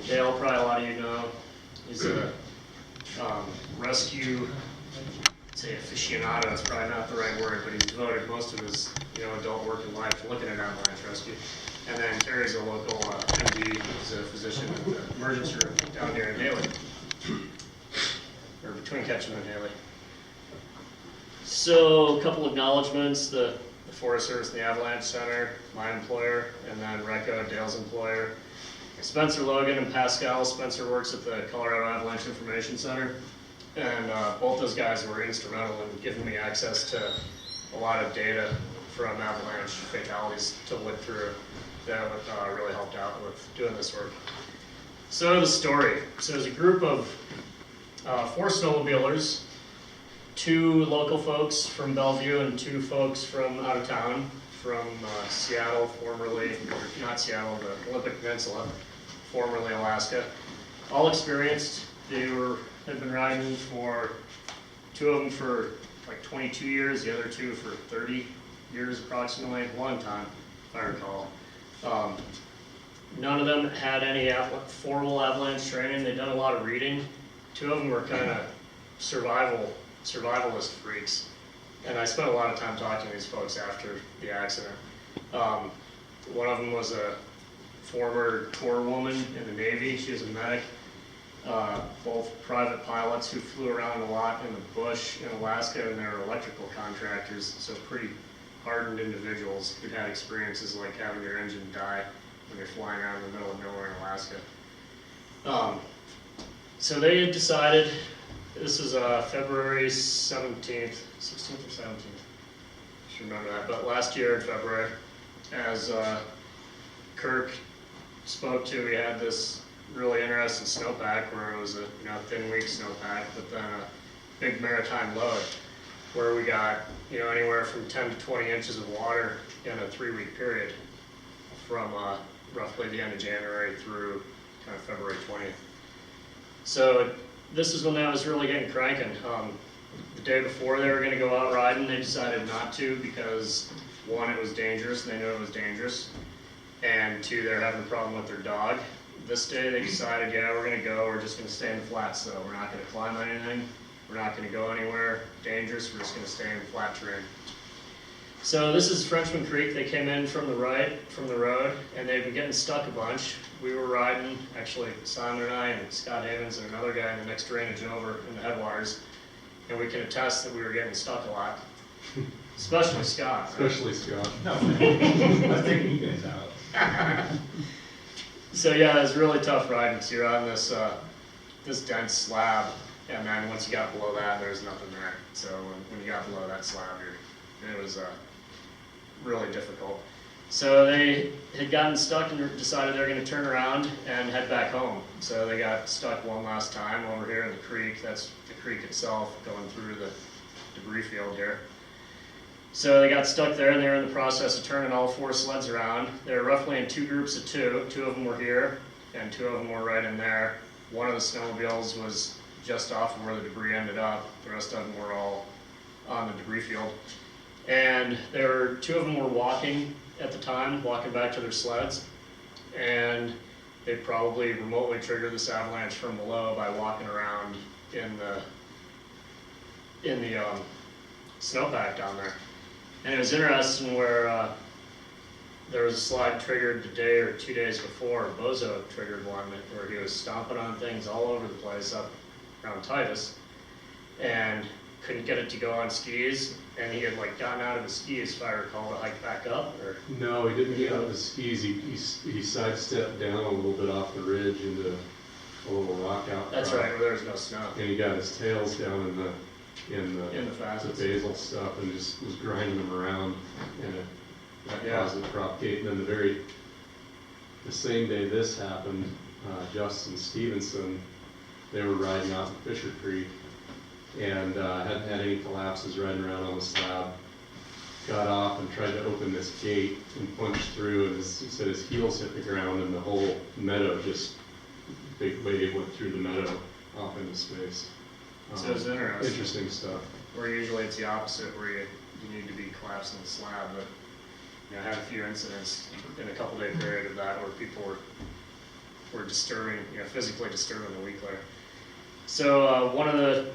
Dale, probably a lot of you know, he's a rescue, I'd say aficionado, it's probably not the right word, but he's devoted most of his adult working life to looking at avalanche rescue. And then Terry's a local MD, he's a physician at the emergency room down here in Haley, or between Ketchum and Haley. So a couple acknowledgments, the Forest Service and the Avalanche Center, my employer, and then Recco, Dale's employer. Spencer Logan and Pascal. Spencer works at the Colorado Avalanche Information Center, and both those guys were instrumental in giving me access to a lot of data from avalanche fatalities to look through that really helped out with doing this work. So the story. So there's a group of 4 snowmobilers, 2 local folks from Bellevue and 2 folks from out of town, from Seattle, formerly, or not Seattle, the Olympic Peninsula, formerly Alaska. All experienced. They had been riding for, 2 of them for like 22 years, the other 2 for 30 years approximately, long time, if I recall. None of them had any formal avalanche training. They'd done a lot of reading. 2 of them were kind of survivalist freaks. And I spent a lot of time talking to these folks after the accident. One of them was a former tour woman in the Navy. She was a medic. Both private pilots who flew around a lot in the bush in Alaska, and they were electrical contractors, so pretty hardened individuals who'd had experiences like having their engine die when they're flying around in the middle of nowhere in Alaska. So they had decided, this is February 17th, 16th or 17th, I should remember that, but last year in February, as Kirk spoke to, we had this really interesting snowpack where it was a thin week snowpack, but then a big maritime load where we got anywhere from 10 to 20 inches of water in a 3-week period from roughly the end of January through kind of February 20th. So this is when that was really getting cranking. The day before they were going to go out riding, they decided not to because 1, it was dangerous, and they knew it was dangerous, and 2, they were having a problem with their dog. This day they decided, yeah, we're going to go, we're just going to stay in the flats though. We're not going to climb anything, we're not going to go anywhere dangerous, we're just going to stay in the flat terrain. So this is Frenchman Creek. They came in from the right, from the road, and they've been getting stuck a bunch. We were riding, actually Simon and I and Scott Havens and another guy in the next drainage over in the headwaters, and we can attest that we were getting stuck a lot. Especially Scott. Especially Scott. No, I think you guys out. So yeah, it was really tough riding. So you're on this this dense slab, and then once you got below that, there's nothing there. So when you got below that slab, it was really difficult. So they had gotten stuck and decided they were going to turn around and head back home. So they got stuck one last time over here in the creek. That's the creek itself going through the debris field here. So they got stuck there, and they were in the process of turning all 4 sleds around. They were roughly in 2 groups of 2. 2 of them were here, and 2 of them were right in there. One of the snowmobiles was just off of where the debris ended up. The rest of them were all on the debris field. And 2 of them were walking at the time, walking back to their sleds, and they probably remotely triggered this avalanche from below by walking around in the snowpack down there. And it was interesting where there was a slide triggered the day or 2 days before. Bozo triggered one where he was stomping on things all over the place up around Titus and couldn't get it to go on skis, and he had like gotten out of his skis, if I recall, to hike back up. Or no, he didn't get out of his skis. He sidestepped down a little bit off the ridge into a little rock outcrop. That's right, where there was no snow. And he got his tails down in the facets. the basal stuff and just was grinding them around, and that caused it to propagate. And then the same day this happened, Justin Stevenson, they were riding out in Fisher Creek and hadn't had any collapses, riding around on the slab. Got off and tried to open this gate and punched through, and he said his heels hit the ground and the whole meadow, just big wave went through the meadow off into space. So it's interesting. Interesting stuff. Where usually it's the opposite, where you need to be collapsing the slab, but I had a few incidents in a couple-day period of that where people were disturbing, physically disturbing the weakler. So one of the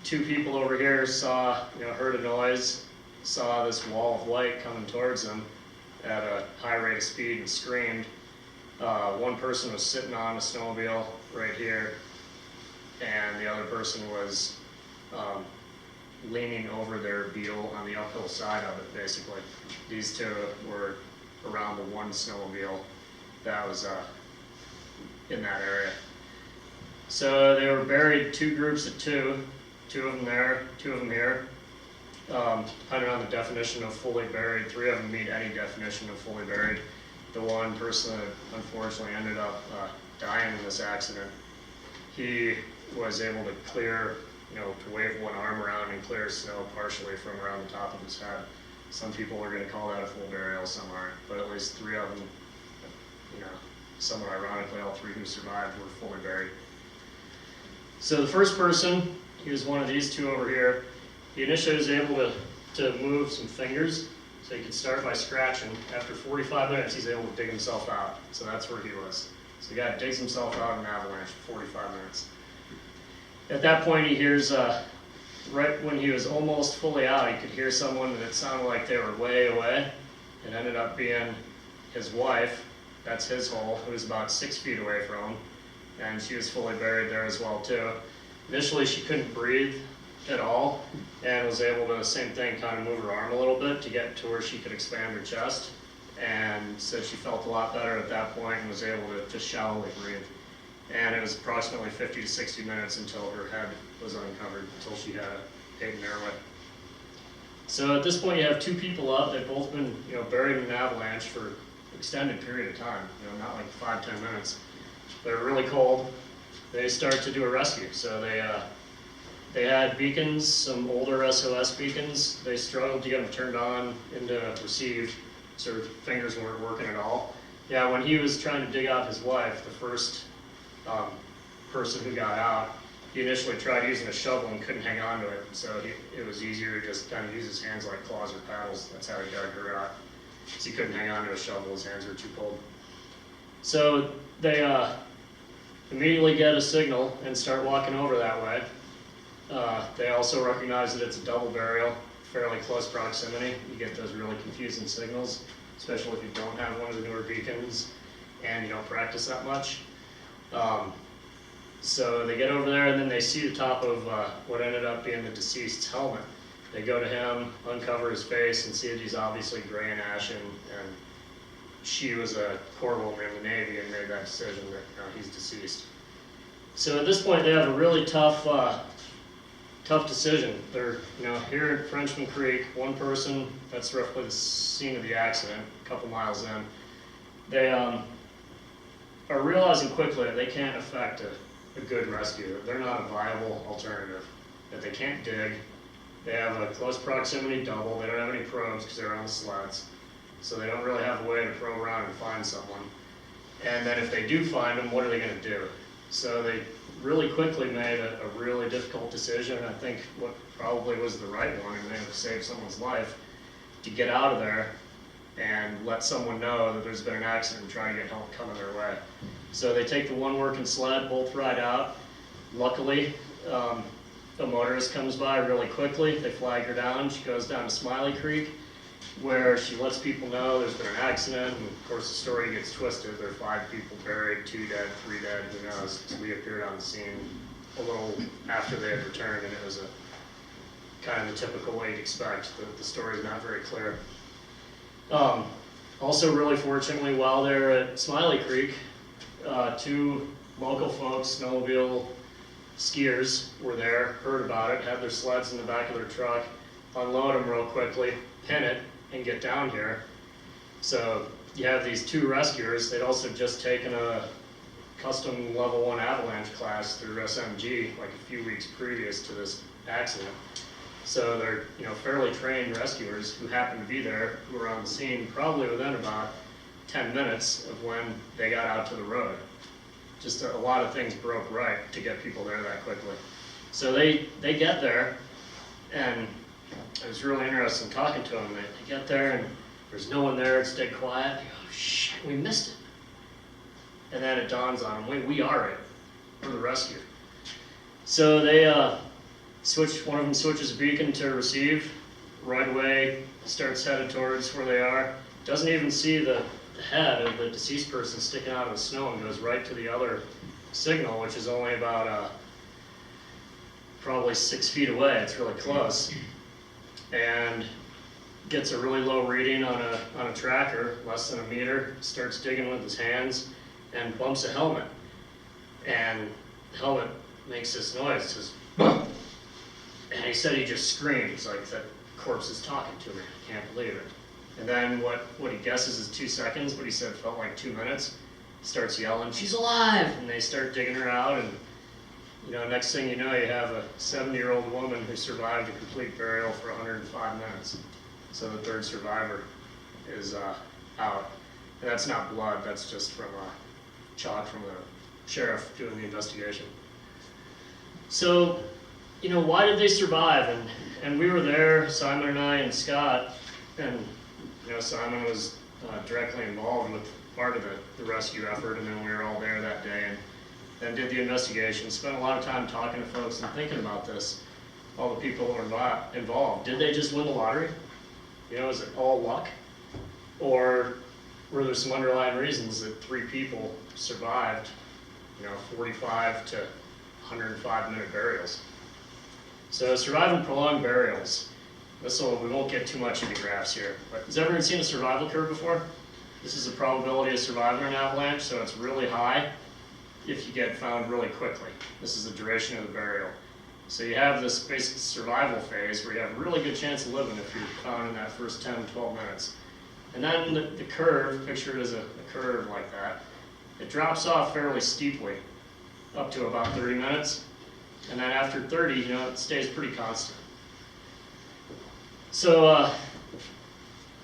two people over here saw, heard a noise, saw this wall of light coming towards them at a high rate of speed and screamed. One person was sitting on a snowmobile right here, and the other person was leaning over their beetle on the uphill side of it, basically. These two were around the one snowmobile that was in that area. So they were buried two groups of two of them there, two of them here. Depending on the definition of fully buried, three of them meet any definition of fully buried. The one person that unfortunately ended up dying in this accident, he was able to clear, to wave one arm around and clear snow partially from around the top of his head. Some people are going to call that a full burial, some aren't, but at least three of them, somewhat ironically, all three who survived were fully buried. So the first person, he was one of these two over here. He initially was able to move some fingers, so he could start by scratching. After 45 minutes, he's able to dig himself out. So that's where he was. So the guy digs himself out in an avalanche for 45 minutes. At that point, he hears, right when he was almost fully out, he could hear someone that sounded like they were way away. It ended up being his wife. That's his hole, who was about 6 feet away from him. And she was fully buried there as well, too. Initially, she couldn't breathe at all, and was able to, same thing, kind of move her arm a little bit to get to where she could expand her chest, and said she felt a lot better at that point and was able to just shallowly breathe. And it was approximately 50 to 60 minutes until her head was uncovered, until she had a patent airway. So at this point you have two people up. They've both been buried in an avalanche for an extended period of time, not like 5-10 minutes. They're really cold. They start to do a rescue. So they had beacons, some older SOS beacons. They struggled to get them turned on into receive, so their fingers weren't working at all. Yeah, when he was trying to dig out his wife, the first person who got out, he initially tried using a shovel and couldn't hang on to it. So it was easier to just kind of use his hands like claws or paddles. That's how he dug her out. So he couldn't hang on to a shovel, his hands were too cold. So they immediately get a signal and start walking over that way. They also recognize that it's a double burial, fairly close proximity. You get those really confusing signals, especially if you don't have one of the newer beacons and you don't practice that much. So they get over there and then they see the top of what ended up being the deceased's helmet. They go to him, uncover his face, and see that he's obviously gray and ashen, and she was a corpswoman in the Navy and made that decision that he's deceased. So at this point they have a really tough decision. They're here at Frenchman Creek, one person, that's roughly the scene of the accident, a couple miles in. They are realizing quickly that they can't effect a good rescue. They're not a viable alternative, that they can't dig. They have a close proximity double. They don't have any probes because they're on sleds. So they don't really have a way to probe around and find someone. And then if they do find them, what are they going to do? So they really quickly made a really difficult decision. I think what probably was the right one, and they have to save someone's life, to get out of there and let someone know that there's been an accident and try to get help coming their way. So they take the one working sled, both ride out. Luckily, a motorist comes by really quickly. They flag her down. She goes down to Smiley Creek, where she lets people know there's been an accident, and of course the story gets twisted. There are 5 people buried, 2 dead, 3 dead, who knows. So we appeared on the scene a little after they had returned, and it was a kind of the typical way you'd expect. The story is not very clear. Also really fortunately, while they're at Smiley Creek, 2 local folks, snowmobile skiers, were there, heard about it, had their sleds in the back of their truck, unload them real quickly, pin it, and get down here. So you have these 2 rescuers. They'd also just taken a custom level 1 avalanche class through SMG like a few weeks previous to this accident. So they're fairly trained rescuers who happened to be there, who were on the scene probably within about 10 minutes of when they got out to the road. Just a lot of things broke right to get people there that quickly. So they get there, and it was really interesting talking to them. They get there and there's no one there, it's dead quiet. They go, "Shit, we missed it." And then it dawns on them, wait, we are it. We're the rescue. So they one of them switches beacon to receive. Right away, starts headed towards where they are. Doesn't even see the head of the deceased person sticking out of the snow and goes right to the other signal, which is only about probably 6 feet away. It's really close. And gets a really low reading on a tracker, less than a meter, starts digging with his hands, and bumps a helmet. And the helmet makes this noise, says, "Bump!" And he said he just screams, like that corpse is talking to me. I can't believe it. And then what he guesses is 2 seconds, but he said it felt like 2 minutes. He starts yelling, "She's alive!" And they start digging her out, and next thing you know, you have a 70-year-old woman who survived a complete burial for 105 minutes. So the third survivor is out. And that's not blood, that's just from chalk from the sheriff doing the investigation. So, why did they survive? And we were there, Simon and I and Scott, and Simon was directly involved with part of the rescue effort, and then we were all there that day and then did the investigation, spent a lot of time talking to folks and thinking about this, all the people who were involved. Did they just win the lottery? Is it all luck? Or were there some underlying reasons that 3 people survived, 45 to 105-minute burials? So survive and prolonged burials. We won't get too much into graphs here, but has everyone seen a survival curve before? This is the probability of surviving an avalanche, so it's really high if you get found really quickly. This is the duration of the burial. So you have this basic survival phase where you have a really good chance of living if you're found in that first 10, 12 minutes. And then the curve, picture it as a curve like that, it drops off fairly steeply up to about 30 minutes. And then after 30, it stays pretty constant. So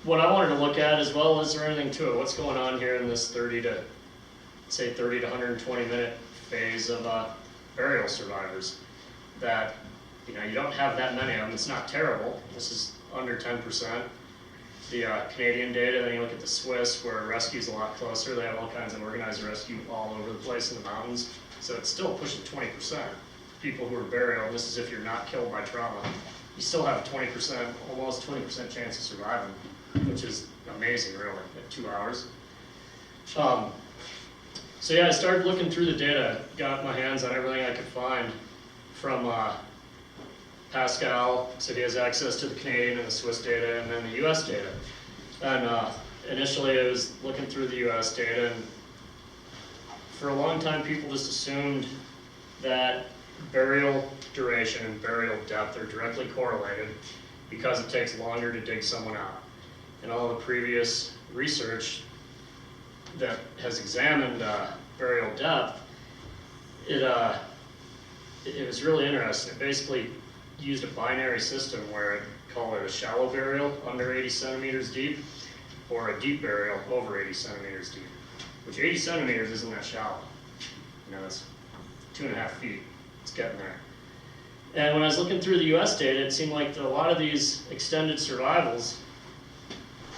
what I wanted to look at as well, is there anything to it? What's going on here in this 30 to 120 minute phase of burial survivors? That, you don't have that many of them. It's not terrible. This is under 10%. The Canadian data, then you look at the Swiss, where rescue's a lot closer. They have all kinds of organized rescue all over the place in the mountains. So it's still pushing 20%. People who are buried, and this is if you're not killed by trauma, you still have 20%, almost 20% chance of surviving, which is amazing, really, at 2 hours. So yeah, I started looking through the data, got my hands on everything I could find from Pascal, so he has access to the Canadian and the Swiss data, and then the US data. And initially I was looking through the US data, and for a long time people just assumed that burial duration and burial depth are directly correlated because it takes longer to dig someone out. And all the previous research that has examined burial depth, it was really interesting. It basically used a binary system where it called it a shallow burial under 80 centimeters deep or a deep burial over 80 centimeters deep, which 80 centimeters isn't that shallow. It's 2.5 feet. It's getting there. And when I was looking through the US data, it seemed like a lot of these extended survivals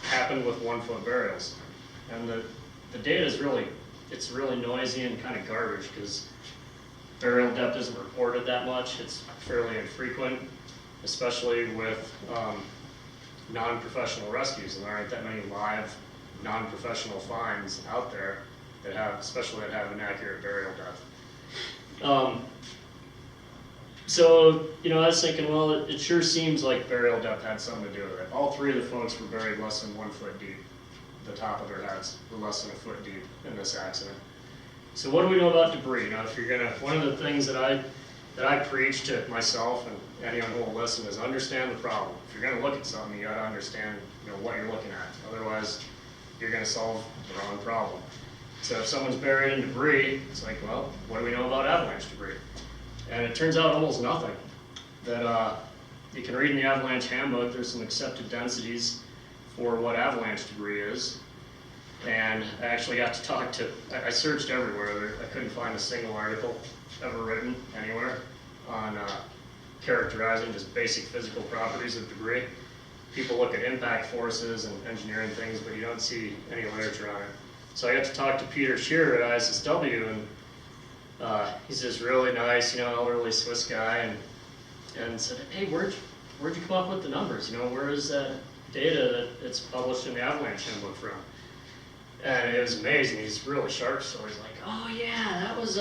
happened with 1-foot burials. And the data is really noisy and kind of garbage because burial depth isn't reported that much. It's fairly infrequent, especially with non-professional rescues, and there aren't that many live non-professional finds out there that have an accurate burial depth. So, I was thinking, well, it sure seems like burial depth had something to do with it. All 3 of the folks were buried less than 1 foot deep. The top of their heads were less than 1 foot deep in this accident. So what do we know about debris? If you're one of the things that I preach to myself and anyone who will listen is understand the problem. If you're gonna look at something, you gotta understand, what you're looking at. Otherwise, you're gonna solve the wrong problem. So if someone's buried in debris, it's like, well, what do we know about avalanche debris? And it turns out almost nothing. That you can read in the Avalanche Handbook, there's some accepted densities for what avalanche debris is. And I actually got to talk to, I searched everywhere, I couldn't find a single article ever written anywhere on characterizing just basic physical properties of debris. People look at impact forces and engineering things, but you don't see any literature on it. So I got to talk to Peter Shearer at ISSW, and he's this really nice, elderly Swiss guy, and said, hey, where'd you come up with the numbers? Where is that data that's published in the Avalanche handbook from? And it was amazing. He's really sharp, so he's like, oh yeah, that was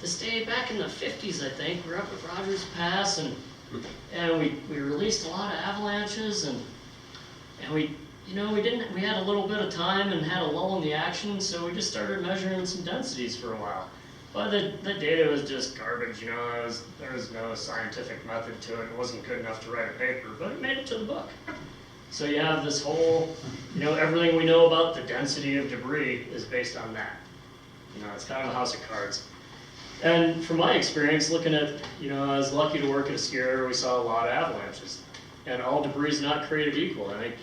this day back in the 50s, I think. We're up at Rogers Pass, and we released a lot of avalanches, and we had a little bit of time and had a lull in the action, so we just started measuring some densities for a while. But the data was just garbage, there was no scientific method to it. It wasn't good enough to write a paper, but it made it to the book. So you have this whole, everything we know about the density of debris is based on that. It's kind of a house of cards. And from my experience, looking at, I was lucky to work at a ski area where we saw a lot of avalanches. And all debris is not created equal. I think,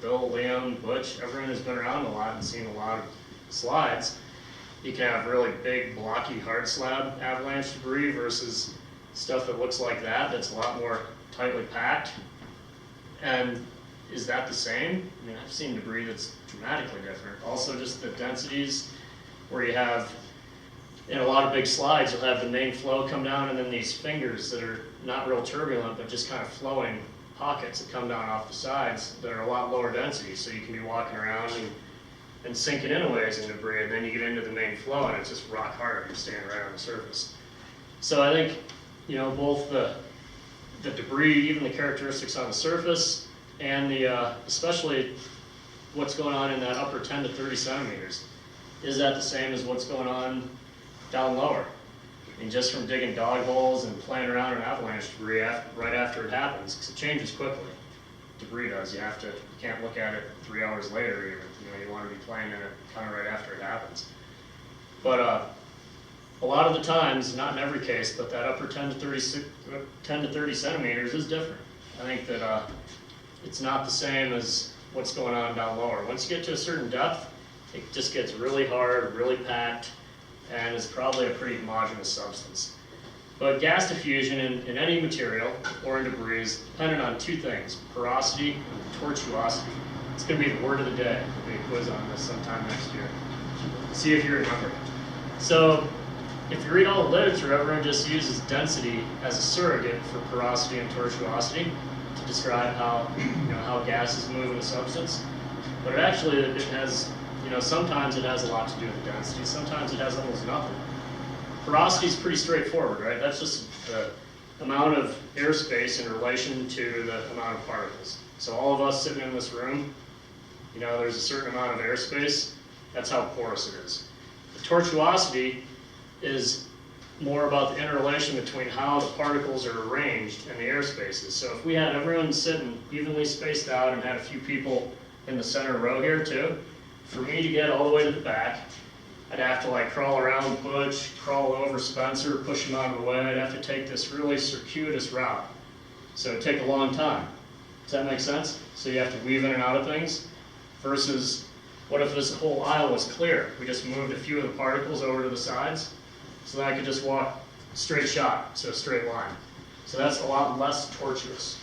Bill, Liam, Butch, everyone who's been around a lot and seen a lot of slides. You can have really big, blocky, hard slab avalanche debris versus stuff that looks like that, that's a lot more tightly packed. And is that the same? I've seen debris that's dramatically different. Also, just the densities where you have, in a lot of big slides, you'll have the main flow come down and then these fingers that are not real turbulent, but just kind of flowing pockets that come down off the sides that are a lot lower density. So you can be walking around and sinking in a ways in debris, and then you get into the main flow and it's just rock hard. You're standing right on the surface. So I think, both the debris, even the characteristics on the surface, and especially what's going on in that upper 10 to 30 centimeters. Is that the same as what's going on down lower? Just from digging dog holes and playing around in avalanche debris right after it happens, because it changes quickly. Debris does. You can't look at it 3 hours later even. You want to be playing in it kind of right after it happens. But a lot of the times, not in every case, but that upper 10 to 30 centimeters is different. I think that it's not the same as what's going on down lower. Once you get to a certain depth, it just gets really hard, really packed, and is probably a pretty homogeneous substance. But gas diffusion in any material or in debris is dependent on two things: porosity and tortuosity. It's going to be the word of the day. There'll be a quiz on this sometime next year. See if you remember. So if you read all the literature, everyone just uses density as a surrogate for porosity and tortuosity to describe how gases move in a substance. But it has, sometimes it has a lot to do with density. Sometimes it has almost nothing. Porosity is pretty straightforward, right? That's just the amount of airspace in relation to the amount of particles. So all of us sitting in this room, there's a certain amount of airspace. That's how porous it is. The tortuosity is more about the interrelation between how the particles are arranged in the air spaces. So if we had everyone sitting evenly spaced out and had a few people in the center row here too, for me to get all the way to the back, I'd have to crawl around Butch, crawl over Spencer, push him out of the way. I'd have to take this really circuitous route. So it'd take a long time. Does that make sense? So you have to weave in and out of things versus what if this whole aisle was clear? We just moved a few of the particles over to the sides. So then I could just walk straight shot, so a straight line. So that's a lot less tortuous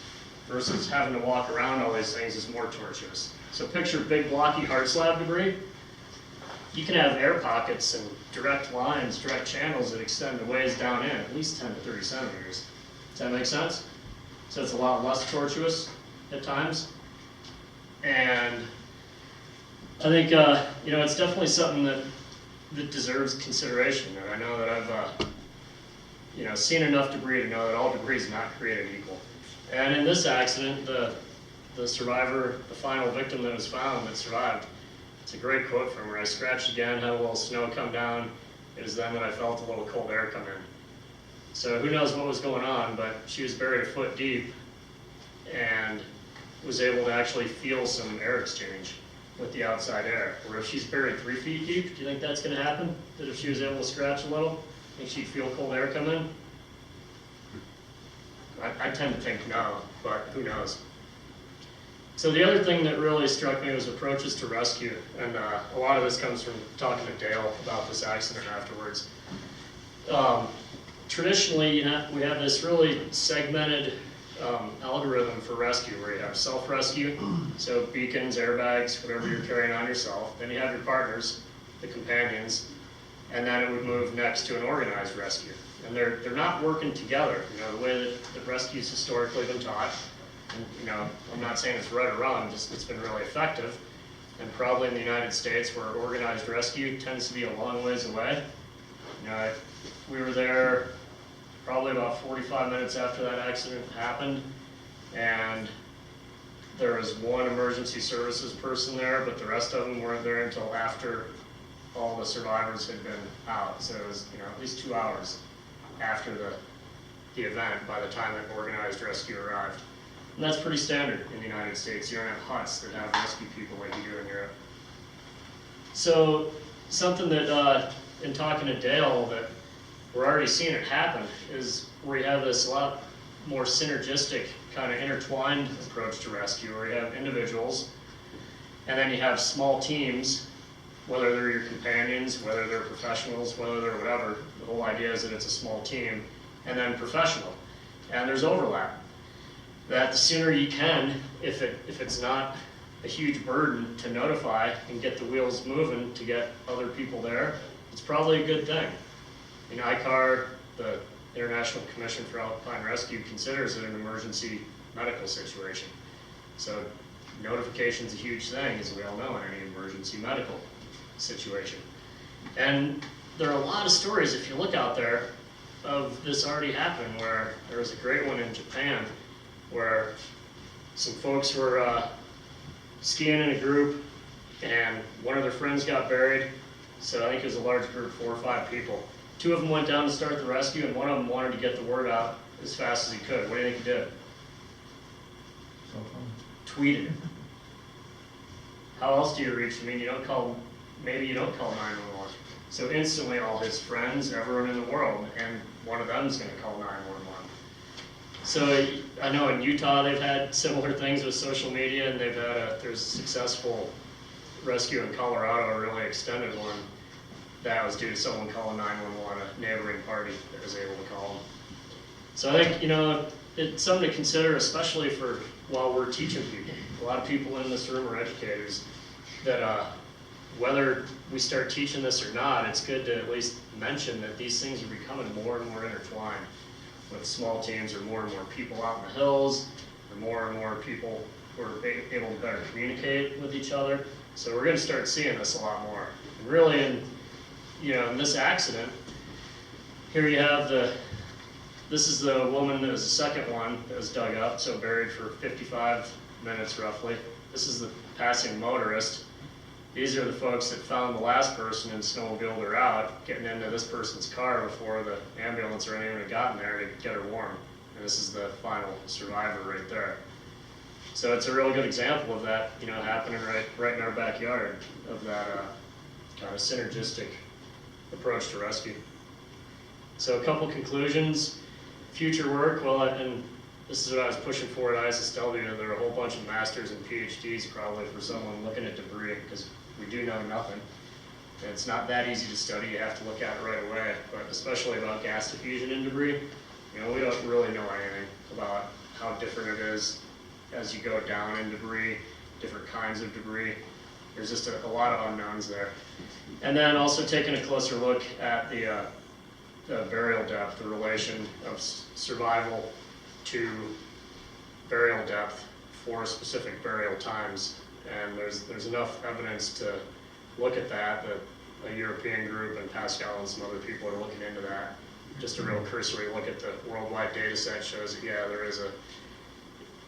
versus having to walk around all these things is more tortuous. So picture big blocky hard slab debris. You can have air pockets and direct lines, direct channels that extend the ways down in, at least 10 to 30 centimeters. Does that make sense? So it's a lot less tortuous at times. And I think, it's definitely something that deserves consideration. And I know that I've, seen enough debris to know that all debris is not created equal. And in this accident, the survivor, the final victim that was found that survived, it's a great quote from her. I scratched again, had a little snow come down. It was then that I felt a little cold air come in. So who knows what was going on, but she was buried a foot deep and was able to actually feel some air exchange with the outside air. Where if she's buried 3 feet deep, do you think that's going to happen? That if she was able to scratch a little, think she'd feel cold air come in? I tend to think no, but who knows? So the other thing that really struck me was approaches to rescue, and a lot of this comes from talking to Dale about this accident afterwards. Traditionally, we have this really segmented algorithm for rescue where you have self-rescue, so beacons, airbags, whatever you're carrying on yourself. Then you have your partners, the companions, and then it would move next to an organized rescue. And they're not working together, you know, the way that the rescue's historically been taught. And, you know, I'm not saying it's right or wrong, just it's been really effective. And probably in the United States where organized rescue tends to be a long ways away. You know, we were there probably about 45 minutes after that accident happened, and there was one emergency services person there, but the rest of them weren't there until after all the survivors had been out. So it was, you know, at least 2 hours after the event by the time that organized rescue arrived. And that's pretty standard in the United States. You don't have huts that have rescue people like you do in Europe. So something that, in talking to Dale, that we're already seeing it happen is where you have this a lot more synergistic, kind of intertwined approach to rescue, where you have individuals, and then you have small teams, whether they're your companions, whether they're professionals, whether they're whatever. The whole idea is that it's a small team, and then professional. And there's overlap. That the sooner you can, if it's not a huge burden to notify and get the wheels moving to get other people there, it's probably a good thing. In ICAR, the International Commission for Alpine Rescue considers it an emergency medical situation. So notification's a huge thing, as we all know, in any emergency medical situation. And there are a lot of stories, if you look out there, of this already happening, where there was a great one in Japan where some folks were skiing in a group and one of their friends got buried. So I think it was a large group, 4 or 5 people. 2 of them went down to start the rescue, and one of them wanted to get the word out as fast as he could. What do you think he did? So fun. Tweeted. How else do you reach? I mean, you don't call, maybe you don't call 911. So instantly all his friends, everyone in the world, and one of them is going to call 911. So I know in Utah they've had similar things with social media, and they've had there's a successful rescue in Colorado, a really extended one, that was due to someone calling 911, a neighboring party that was able to call them. So I think, you know, it's something to consider, especially for while we're teaching people. A lot of people in this room are educators, that whether we start teaching this or not, it's good to at least mention that these things are becoming more and more intertwined with small teams, or more and more people out in the hills, or more and more people who are able to better communicate with each other. So we're going to start seeing this a lot more. And really, in this accident, here you have this is the woman that was the second one that was dug up, so buried for 55 minutes roughly. This is the passing motorist. These are the folks that found the last person and snowmobiled her out, getting into this person's car before the ambulance or anyone had gotten there to get her warm. And this is the final survivor right there. So it's a real good example of that, happening right in our backyard, of that kind of synergistic approach to rescue. So a couple conclusions. Future work, well, and this is what I was pushing for at ISSW. There are a whole bunch of masters and PhDs probably for someone looking at debris, because we do know nothing. And it's not that easy to study. You have to look at it right away. But especially about gas diffusion in debris, we don't really know anything about how different it is as you go down in debris, different kinds of debris. There's just a lot of unknowns there. And then also taking a closer look at the burial depth, the relation of survival to burial depth for specific burial times. And there's enough evidence to look at that a European group and Pascal and some other people are looking into that. Just a real cursory look at the worldwide data set shows that, yeah, there is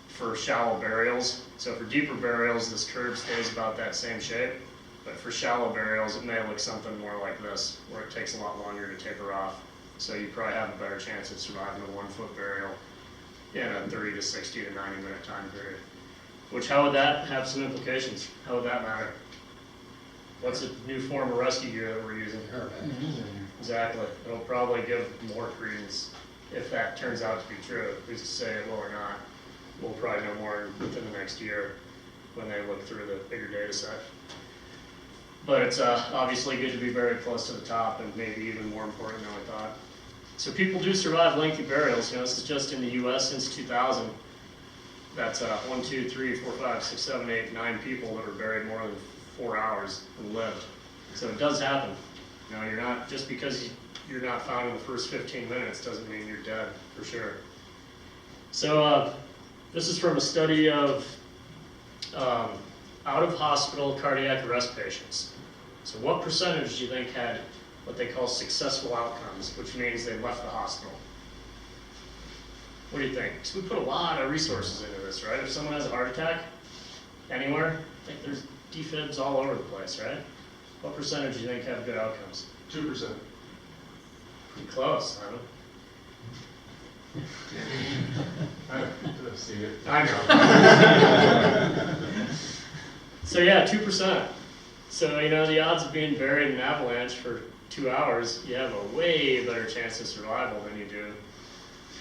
for shallow burials. So for deeper burials, this curve stays about that same shape. But for shallow burials, it may look something more like this, where it takes a lot longer to taper off. So you probably have a better chance of surviving a 1-foot burial in a 30 to 60 to 90 minute time period. Which, how would that have some implications? How would that matter? What's a new form of rescue gear that we're using? Exactly. It'll probably give more credence if that turns out to be true. Who's to say it will or not? We'll probably know more within the next year when they look through the bigger data set. But it's obviously good to be very close to the top, and maybe even more important than we thought. So people do survive lengthy burials. You know, this is just in the U.S. since 2000. That's 1, 2, 3, 4, 5, 6, 7, 8, 9 people that were buried more than 4 hours and lived. So it does happen. You know, you're not, just because you're not found in the first 15 minutes doesn't mean you're dead, for sure. So this is from a study of out-of-hospital cardiac arrest patients. So what percentage do you think had what they call successful outcomes, which means they left the hospital? What do you think? Because we put a lot of resources into this, right? If someone has a heart attack anywhere, I think there's defibs all over the place, right? What percentage do you think have good outcomes? 2%. Pretty close, Simon. I've seen it. I know. So yeah, 2%. So, you know, the odds of being buried in an avalanche for 2 hours, you have a way better chance of survival than you do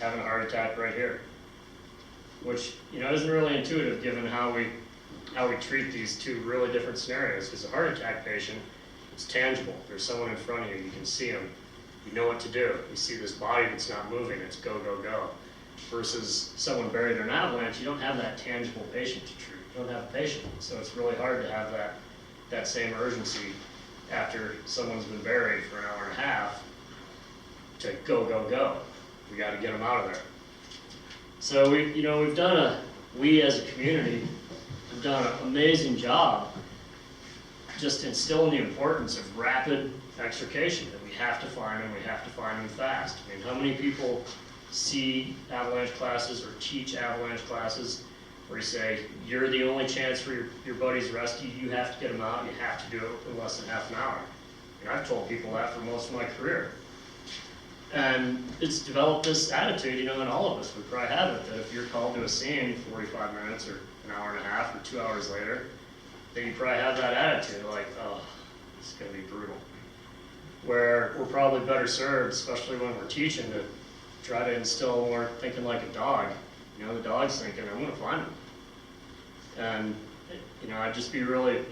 having a heart attack right here. Which, you know, isn't really intuitive given how we treat these two really different scenarios. Because a heart attack patient, it's tangible. There's someone in front of you, you can see them. You know what to do. You see this body that's not moving, it's go, go, go. Versus someone buried in an avalanche, you don't have that tangible patient to treat. You don't have a patient. So it's really hard to have that same urgency after someone's been buried for an hour and a half to go, go, go. We got to get them out of there. So we as a community have done an amazing job just instilling the importance of rapid extrication, that we have to find them, we have to find them fast. I mean, how many people see avalanche classes or teach avalanche classes where you say, you're the only chance for your buddy's rescue, you have to get them out, you have to do it in less than half an hour. And I've told people that for most of my career. And it's developed this attitude, you know, in all of us. We probably have it, that if you're called to a scene 45 minutes or an hour and a half or 2 hours later, then you probably have that attitude like, oh, it's going to be brutal. Where we're probably better served, especially when we're teaching, to try to instill more thinking like a dog. You know, the dog's thinking, I'm going to find him. And, you know, I'd just be really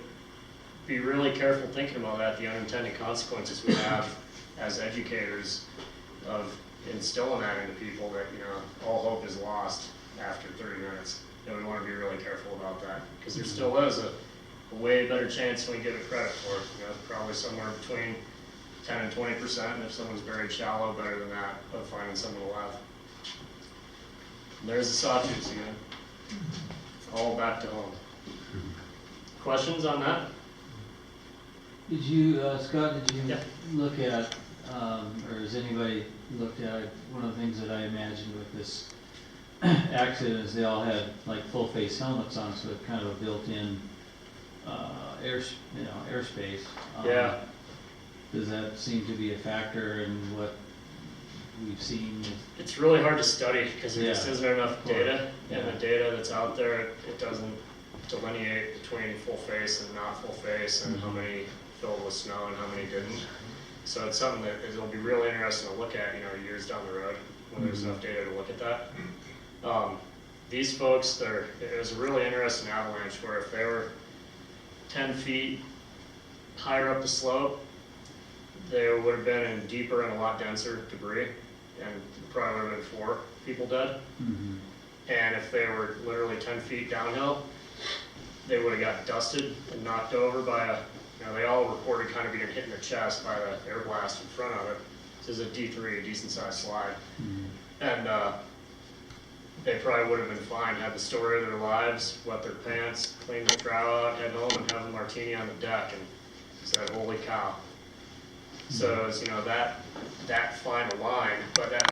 careful thinking about that, the unintended consequences we have as educators of instilling that into people, that, you know, all hope is lost after 30 minutes. You know, we want to be really careful about that, because there still is a way better chance than we give it credit for. You know, probably somewhere between 10 and 20%, and if someone's buried shallow, better than that, of finding someone alive. And there's the sawtooths again. All back to home. Questions on that? Did you, Scott, did you Yeah. look at, or has anybody looked at, one of the things that I imagined with this accident is they all had like full face helmets on, so it kind of a built-in airspace. Yeah. Does that seem to be a factor in what we've seen? It's really hard to study because there just Yeah. isn't enough data, and Yeah. the data that's out there, it doesn't delineate between full face and not full face, and how many filled with snow and how many didn't. So it's something that it'll be really interesting to look at, you know, years down the road when there's enough data to look at that. These folks, it was a really interesting avalanche where if they were 10 feet higher up the slope, they would have been in deeper and a lot denser debris, and probably would have been 4 people dead. Mm-hmm. And if they were literally 10 feet downhill, they would have got dusted and knocked over by they all reported kind of being hit in the chest by the air blast in front of it. This is a D3, a decent sized slide. Mm-hmm. And they probably would have been fine, had the story of their lives, wet their pants, cleaned the crowd out, head home and have a martini on the deck, and said, holy cow. So it's, you know, that final line, but that